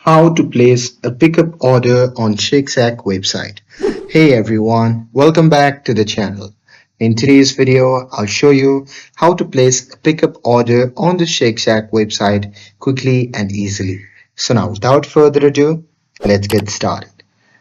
How to place a pickup order on Shake Shack website. Hey everyone, welcome back to the channel. In today's video, I'll show you how to place a pickup order on the Shake Shack website quickly and easily. So now without further ado, let's get started.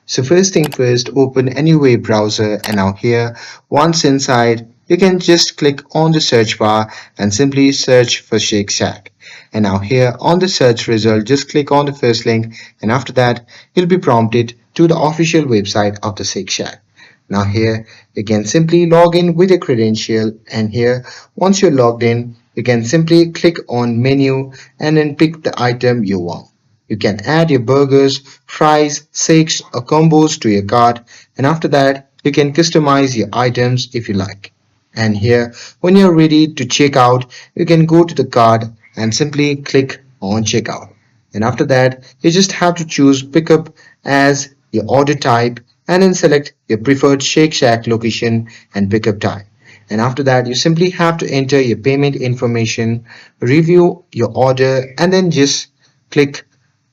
So first thing first, open any web browser and now here, once inside, you can just click on the search bar and simply search for Shake Shack. And now here on the search result, just click on the first link and after that, you'll be prompted to the official website of the Shake Shack. Now here, you can simply log in with a credential and here, once you're logged in, you can simply click on menu and then pick the item you want. You can add your burgers, fries, shakes or combos to your cart and after that you can customize your items if you like. And here when you're ready to check out you can go to the cart and simply click on checkout. And after that you just have to choose pickup as your order type and then select your preferred Shake Shack location and pickup time. And after that you simply have to enter your payment information, review your order and then just click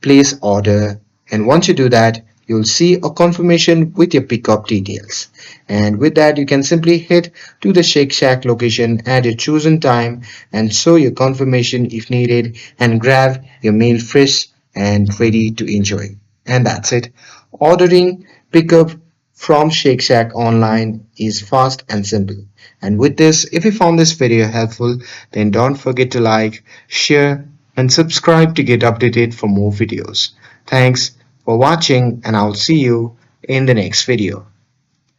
place order, and once you do that you'll see a confirmation with your pickup details, and with that you can simply head to the Shake Shack location at your chosen time and show your confirmation if needed and grab your meal fresh and ready to enjoy. And that's it. Ordering pickup from Shake Shack online is fast and simple. And with this, if you found this video helpful, then don't forget to like, share, and subscribe to get updated for more videos. Thanks for watching, and I'll see you in the next video.